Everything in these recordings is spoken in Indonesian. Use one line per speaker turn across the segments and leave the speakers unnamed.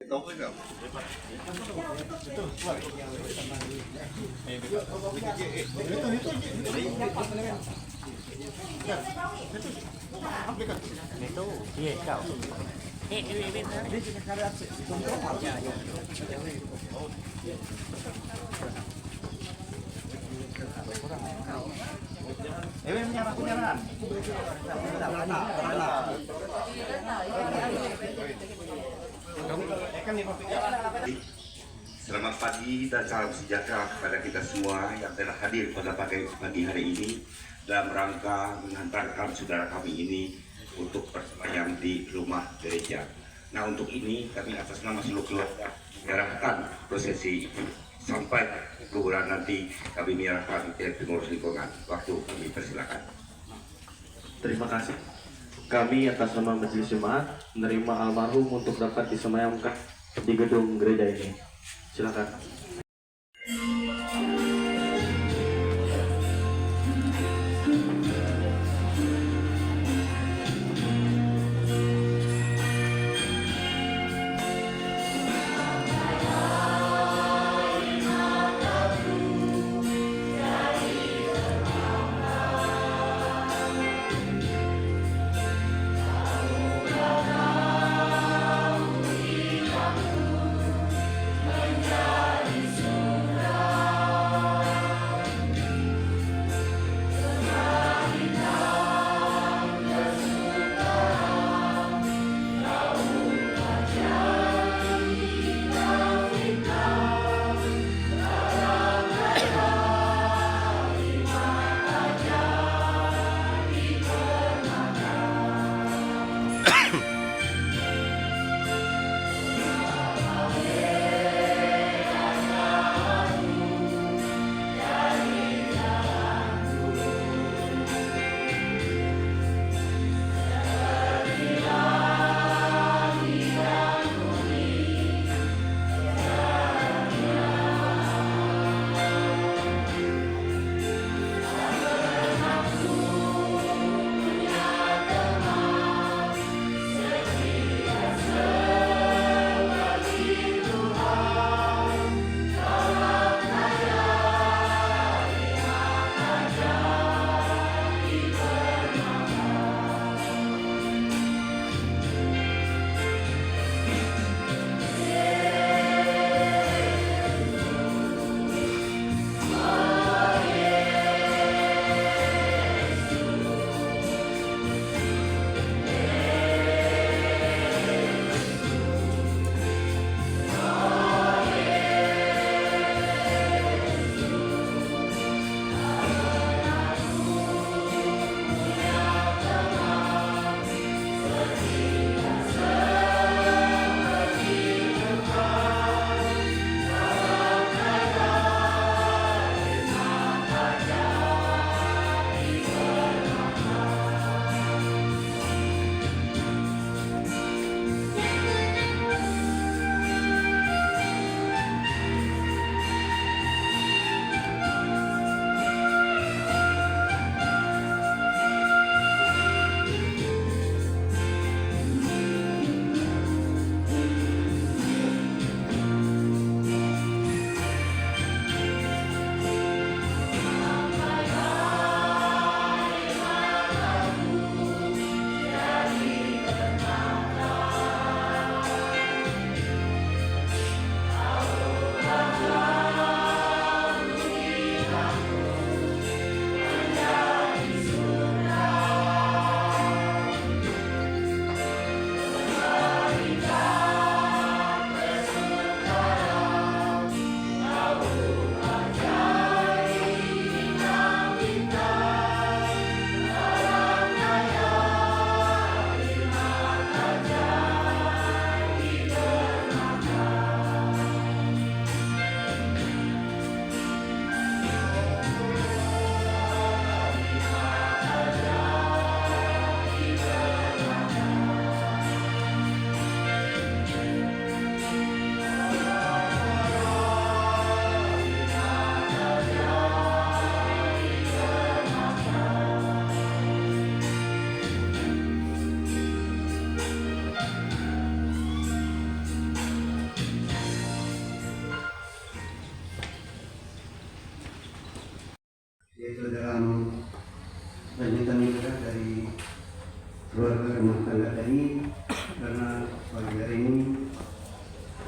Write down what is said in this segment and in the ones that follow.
Tahu enggak?
Itu iya kau.
Selamat pagi dan salam sejahtera kepada kita semua yang telah hadir pada pagi hari ini dalam rangka mengantarkan saudara kami ini untuk bersemayam di rumah gereja. Nah, untuk ini kami atas nama seluruh keluarga menyerahkan prosesi itu sampai kuburan nanti kami menyerahkan ke pengurus lingkungan. Waktu kami persilakan.
Terima kasih. Kami atas nama Majelis Jemaat menerima almarhum untuk dapat disemayamkan di gedung gereja ini. Silakan.
Menjadi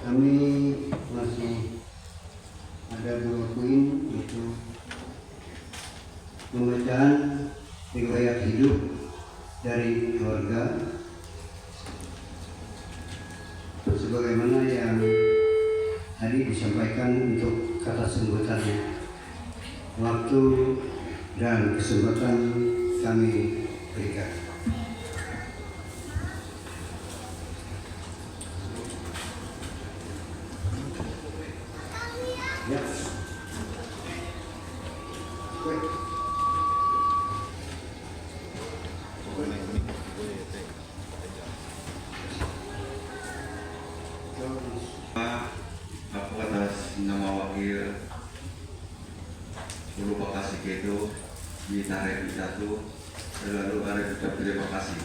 kami masih ada dua poin, yaitu pembacaan riwayat hidup dari keluarga sebagaimana yang tadi disampaikan untuk kata sebutannya. Waktu dan kesempatan kami berikan. Ya.
Aku atas nama wakil Guru Pakasi Kedo di Narai Satu, selalu ada ucap terima kasih.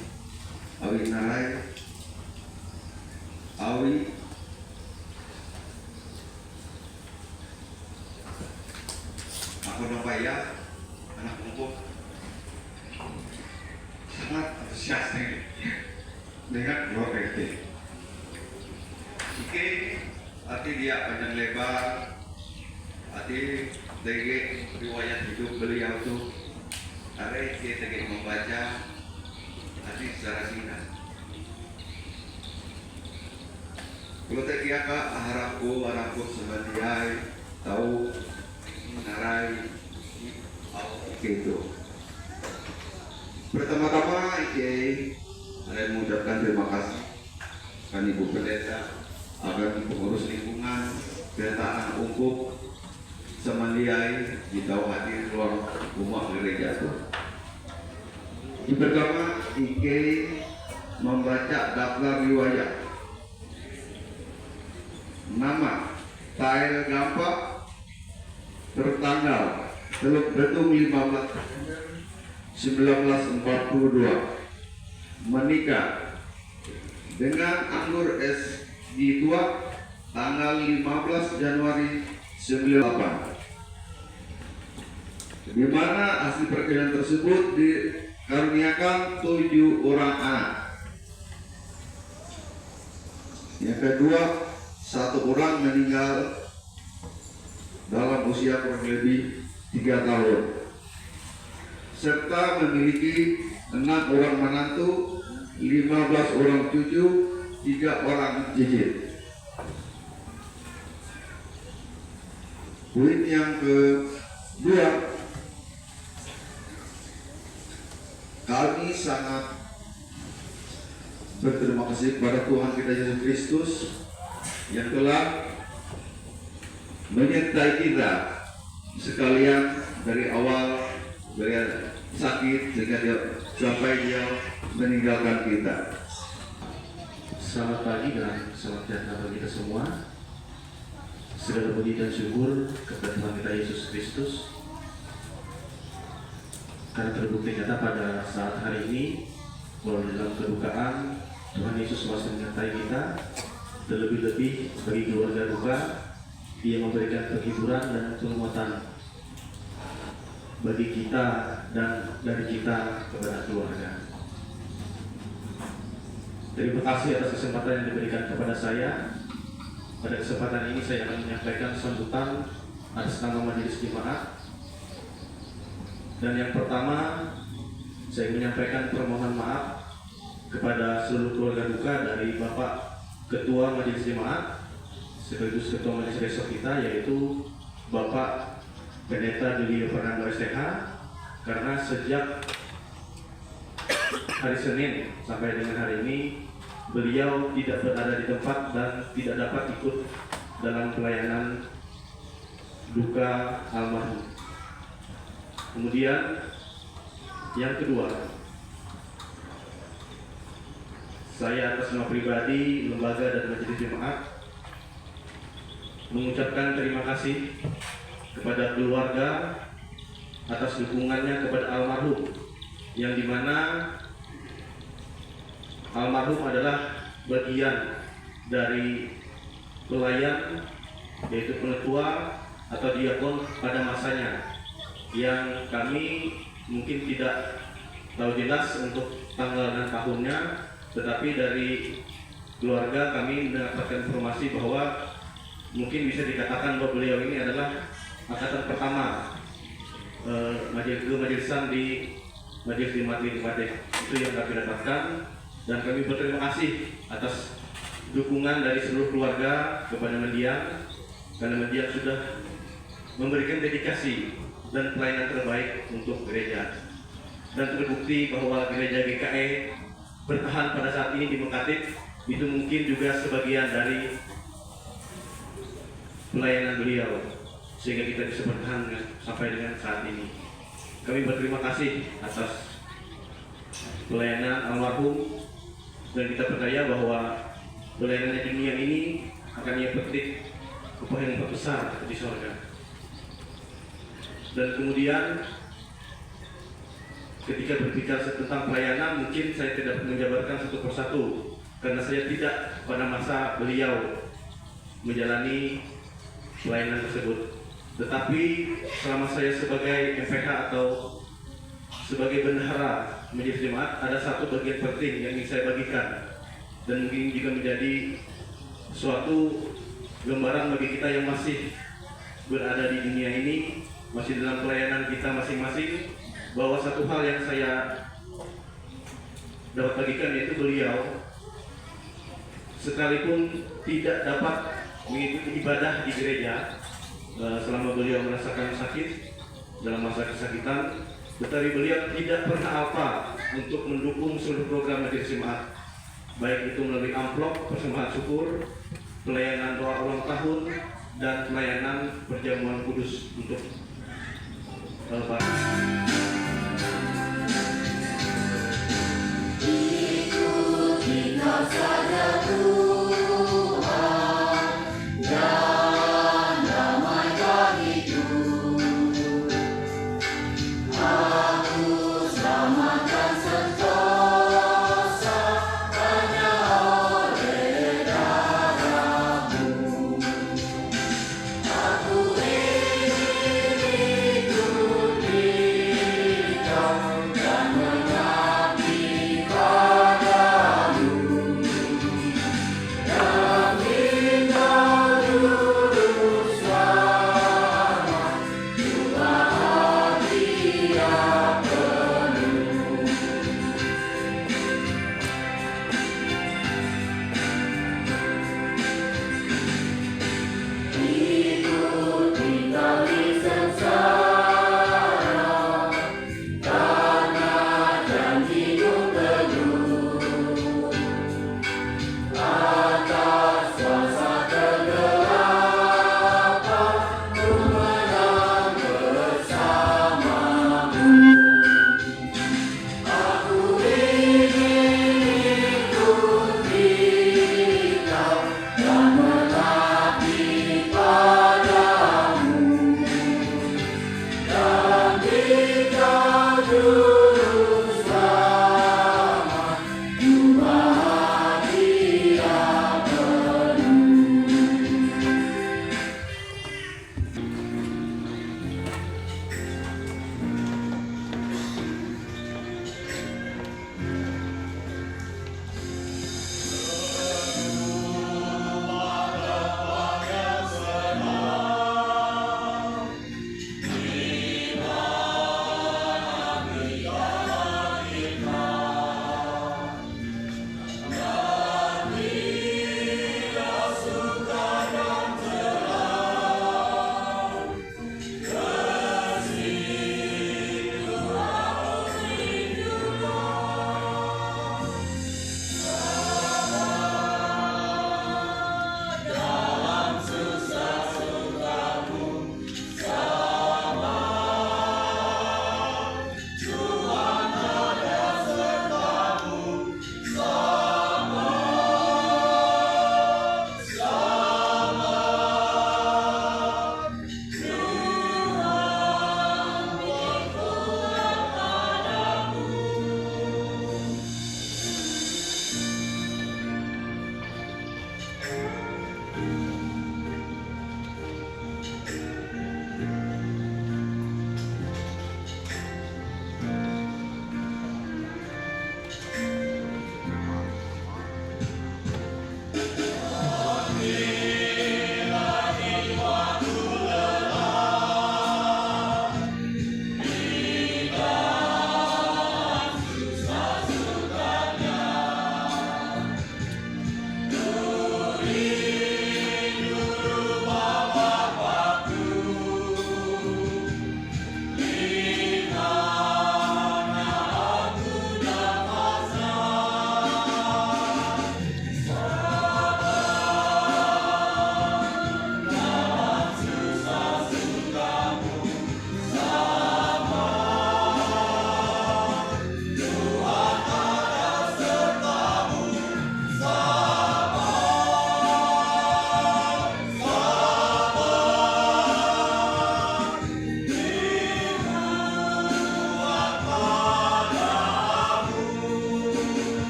Awi Narai, Awi aku nampak ya, anak umum sangat antusias dengan keluarga ini. Oke, arti dia panjang lebar, arti dari riwayat hidup beliau tuh, ada kita membaca arti secara singkat. Kalau tadi kak harapku sebagai tahu menarai gitu. Pertama-tama saya mengucapkan terima kasih kepada Ibu Pendeta, agar pengurus lingkungan, Pendeta Anak Ungkup, Semaliai di tahu hadir ruang rumah gereja itu. Yang pertama, membaca daftar riwayat. Nama, tanggal gampang, tertanggal, Teluk Betung 15 1942, menikah dengan Anggur S. di Tua tanggal 15 Januari 98, di mana asli pernikahan tersebut dikaruniakan 7 orang anak. Yang kedua, 1 orang meninggal dalam usia kurang lebih 3 tahun, serta memiliki 6 orang menantu, 15 orang cucu, 3 orang cicit. Poin yang kedua, kami sangat berterima kasih kepada Tuhan kita Yesus Kristus yang telah menyertai kita sekalian dari awal dari sakit sampai dia meninggalkan kita.
Selamat pagi dan selamat sejahtera bagi kita semua. Segala puji dan syukur kepada Tuhan kita Yesus Kristus, karena terbukti nyata pada saat hari ini bahwa dalam kedukaan Tuhan Yesus masih menyertai kita. Terlebih-lebih bagi keluarga duka, Dia memberikan penghiburan dan penguatan bagi kita dan dari kita kepada keluarga. Terima kasih atas kesempatan yang diberikan kepada saya. Pada kesempatan ini saya akan menyampaikan sambutan atas nama Majelis Jemaat. Dan yang pertama, saya menyampaikan permohonan maaf kepada seluruh keluarga duka dari Bapak Ketua Majelis Jemaat sekaligus Ketua Majelis Besok kita, yaitu Bapak Pendeta Julio Fernando STH, karena sejak hari Senin sampai dengan hari ini beliau tidak berada di tempat dan tidak dapat ikut dalam pelayanan duka almarhum. Kemudian yang kedua, saya atas nama pribadi, lembaga dan majelis jemaat mengucapkan terima kasih kepada keluarga atas dukungannya kepada almarhum, yang dimana almarhum adalah bagian dari pelayan, yaitu penetua atau diakon pada masanya, yang kami mungkin tidak tahu jelas untuk tanggal dan tahunnya, tetapi dari keluarga kami mendapatkan informasi bahwa mungkin bisa dikatakan bahwa beliau ini adalah angkatan pertama majelisan di Majelis Jemaat Batik. Itu yang kami dapatkan, dan kami berterima kasih atas dukungan dari seluruh keluarga kepada Mendiang, karena Mendiang sudah memberikan dedikasi dan pelayanan terbaik untuk gereja. Dan terbukti bahwa gereja GKE bertahan pada saat ini di Mekatif, itu mungkin juga sebagian dari pelayanan beliau, sehingga kita bisa bertahan sampai dengan saat ini. Kami berterima kasih atas pelayanan almarhum, dan kita percaya bahwa pelayanan di dunia ini akan ia petik upah yang besar di surga. Dan kemudian ketika berbicara tentang pelayanan, mungkin saya tidak menjabarkan satu persatu, karena saya tidak pada masa beliau menjalani pelayanan tersebut. Tetapi selama saya sebagai MPH atau sebagai bendahara Majelis Jemaat, ada satu bagian penting yang ingin saya bagikan, dan mungkin juga menjadi suatu gambaran bagi kita yang masih berada di dunia ini, masih dalam pelayanan kita masing-masing, bahwa satu hal yang saya dapat bagikan yaitu beliau sekalipun tidak dapat mengikuti ibadah di gereja selama beliau merasakan sakit dalam masa kesakitan, tetapi beliau tidak pernah apa untuk mendukung seluruh program Majelis Jemaat, baik itu melalui amplop persembahan syukur, pelayanan doa ulang tahun, dan pelayanan perjamuan kudus untuk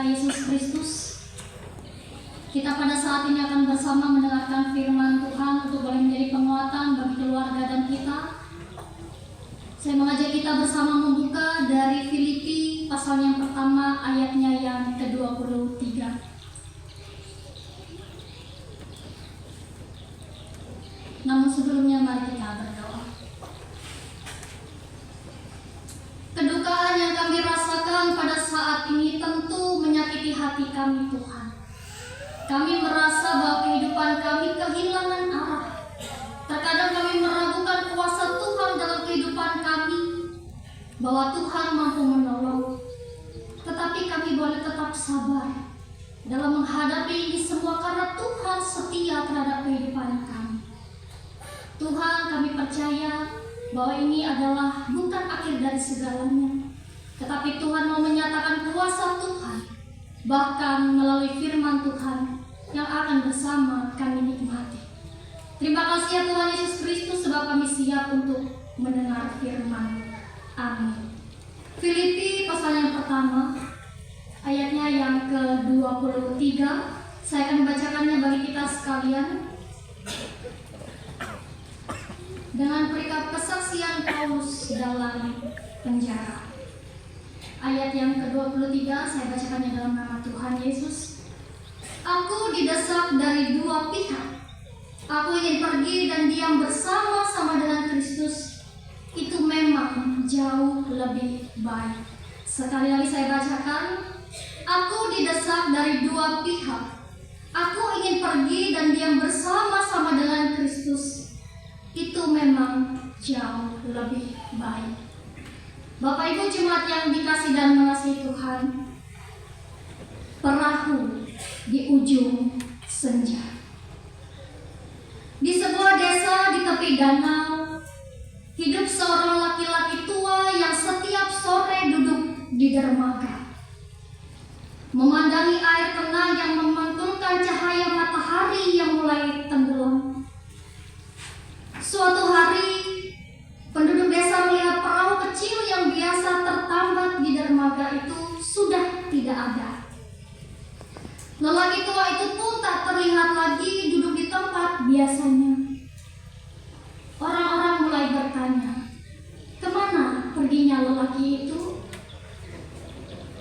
Yesus Kristus, kita pada saat ini akan bersama mendengarkan firman Tuhan untuk boleh menjadi penguatan bagi keluarga dan kita. Saya mengajak kita bersama membuka dari Filipi pasal yang pertama ayatnya yang ke-23. Namun sebelumnya mari kita berdoa. Kedukaan yang kami rasakan pada saat ini tentu menyakiti hati kami, Tuhan. Kami merasa bahwa kehidupan kami kehilangan arah. Terkadang kami meragukan kuasa Tuhan dalam kehidupan kami, bahwa Tuhan mampu menolong. Tetapi kami boleh tetap sabar dalam menghadapi ini semua karena Tuhan setia terhadap kehidupan kami. Tuhan, kami percaya bahwa ini adalah bukan akhir dari segalanya, tetapi Tuhan mau menyatakan kuasa Tuhan, bahkan melalui firman Tuhan yang akan bersama kami nikmati. Terima kasih ya Tuhan Yesus Kristus, sebab kami siap untuk mendengar firman. Amin. Filipi pasal yang pertama, ayatnya yang ke-23, saya akan membacakannya bagi kita sekalian. Dengan perikop kesaksian Paulus dalam penjara. Ayat yang ke-23 saya bacakannya dalam nama Tuhan Yesus. Aku didesak dari dua pihak. Aku ingin pergi dan diam bersama-sama dengan Kristus. Itu memang jauh lebih baik. Sekali lagi saya bacakan. Aku didesak dari dua pihak. Aku ingin pergi dan diam bersama-sama dengan Kristus. Itu memang jauh lebih baik. Bapak Ibu jemaat yang dikasih dan mengasihi Tuhan, perahu di ujung senja. Di sebuah desa di tepi danau, hidup seorang laki-laki tua yang setiap sore duduk di dermaga, memandangi air tenang yang memantulkan cahaya matahari yang mulai tenggelam. Suatu hari, penduduk desa melihat perahu kecil yang biasa tertambat di dermaga itu sudah tidak ada. Lelaki tua itu pun tak terlihat lagi duduk di tempat biasanya. Orang-orang mulai bertanya, kemana perginya lelaki itu?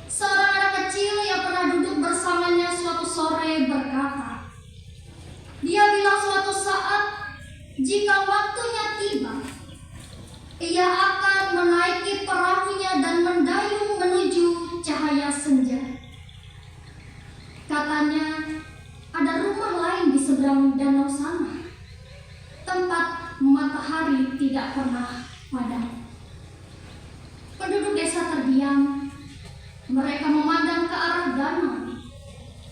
Seorang anak kecil yang pernah duduk bersamanya suatu sore berkata, dia bilang suatu saat, jika waktunya tiba, ia akan menaiki perahunya dan mendayung menuju cahaya senja. Katanya, ada rumah lain di seberang danau sana, tempat matahari tidak pernah padam. Penduduk desa terdiam. Mereka memandang ke arah danau,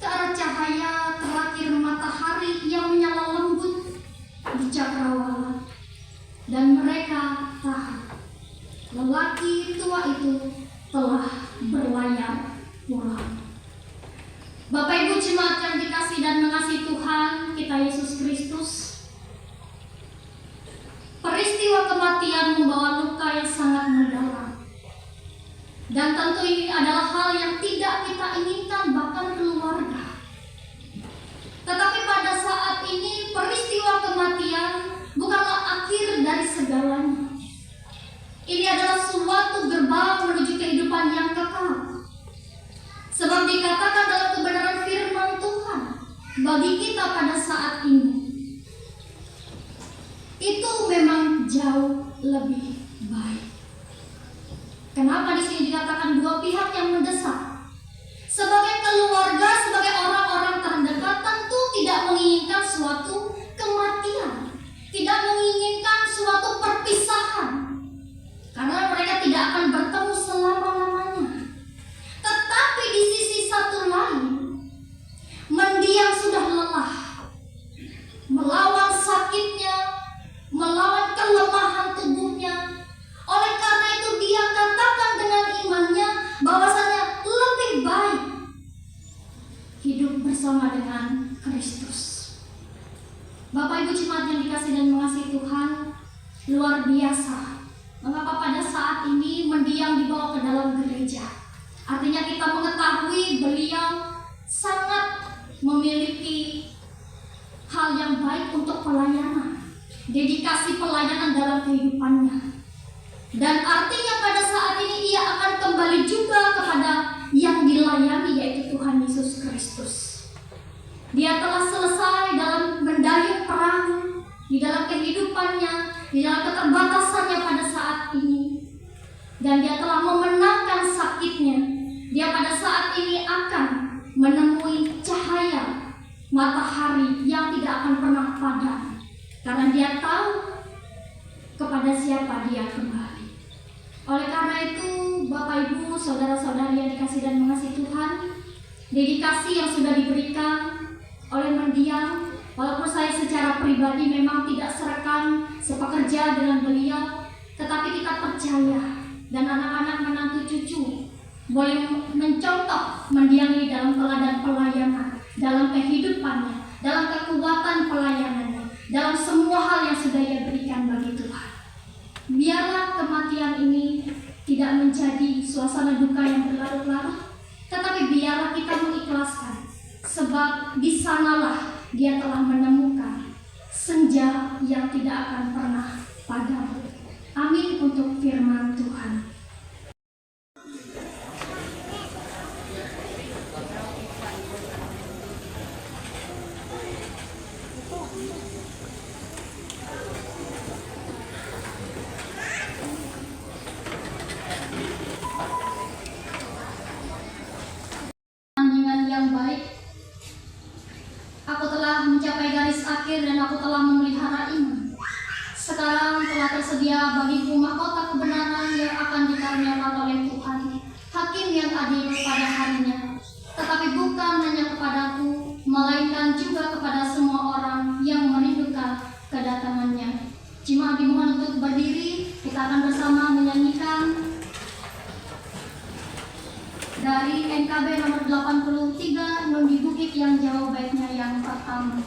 ke arah cahaya terakhir matahari yang menyala lembut di cakrawala, dan mereka tahu lelaki tua itu telah berlayar pulang. Bapak Ibu jemaat yang dikasih dan mengasihi Tuhan kita Yesus Kristus, peristiwa kematian membawa luka yang sangat mendalam, dan tentu ini adalah hal yang tidak kita inginkan bahkan keluarga. Tetapi pada saat ini peristiwa kematian bukanlah akhir dari segalanya. Ini adalah suatu gerbang menuju kehidupan yang kekal. Sebab dikatakan dalam kebenaran firman Tuhan bagi kita pada saat ini, itu memang jauh lebih baik. Kenapa di sini dikatakan dua pihak yang mendesak? Sebagai keluarga, sebagai orang-orang terdekat tentu tidak menginginkan suatu kematian, tidak menginginkan suatu perpisahan, karena mereka tidak akan bertemu selama-lamanya. Tetapi di sisi satu lain, mendiang sudah lelah, melawan sakitnya, melawan kelemahan tubuhnya. Oleh karena itu dia katakan dengan imannya bahwasanya lebih baik hidup bersama dengan Kristus. Bapak Ibu jemaat yang dikasih dan mengasihi Tuhan, luar biasa mengapa pada saat ini mendiang dibawa ke dalam gereja. Artinya kita mengetahui beliau sangat memiliki hal yang baik untuk pelayanan, dedikasi pelayanan dalam kehidupannya. Dan artinya pada saat ini ia akan kembali juga kepada yang dilayani, yaitu Tuhan Yesus Kristus. Dia telah selesai dalam mendayung perahu, di dalam kehidupannya, di dalam keterbatasannya pada saat ini. Dan dia telah memenangkan sakitnya. Dia pada saat ini akan menemui cahaya matahari yang tidak akan pernah padam. Karena dia tahu kepada siapa dia kembali. Oleh karena itu, Bapak Ibu, saudara-saudari yang dikasihi dan mengasihi Tuhan, dedikasi yang sudah diberikan oleh mendiang, walaupun saya secara pribadi memang tidak serekan sepekerja dengan beliau, tetapi kita percaya dan anak-anak menantu cucu boleh mencontoh mendiang ini dalam teladan pelayanan, dalam kehidupannya, dalam kekuatan pelayanannya, dalam semua hal yang sudah ia berikan bagi Tuhan. Biarlah kematian ini tidak menjadi suasana duka yang berlarut-larut, tetapi biarlah kita mengikhlaskan, sebab di sanalah dia telah menemukan senja yang tidak akan pernah padam. Amin untuk firman Tuhan. Yang baik, aku telah mencapai garis akhir dan aku telah memelihara iman. Sekarang telah tersedia bagiku mahkota kebenaran yang akan dikaruniakan oleh Tuhan, Hakim yang adil pada harinya. Tetapi bukan hanya kepadaku, melainkan juga kepada semua orang yang merindukan kedatangannya. Jemaat dimohon untuk berdiri, kita akan bersama menyanyikan dari NKB nomor 83, Nun di Bukit yang Jauh, baitnya yang pertama.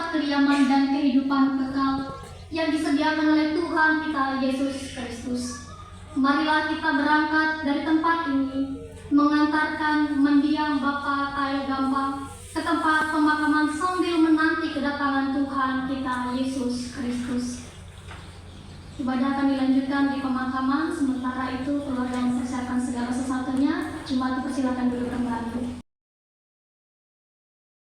Kediaman dan kehidupan kekal yang disediakan oleh Tuhan kita Yesus Kristus. Marilah kita berangkat dari tempat ini mengantarkan mendiang Bapak Tayo Gampang ke tempat pemakaman sambil menanti kedatangan Tuhan kita Yesus Kristus. Ibadah akan dilanjutkan di pemakaman, sementara itu keluarga mempersiapkan segala sesuatunya. Jemaat dipersilakan duduk kembali.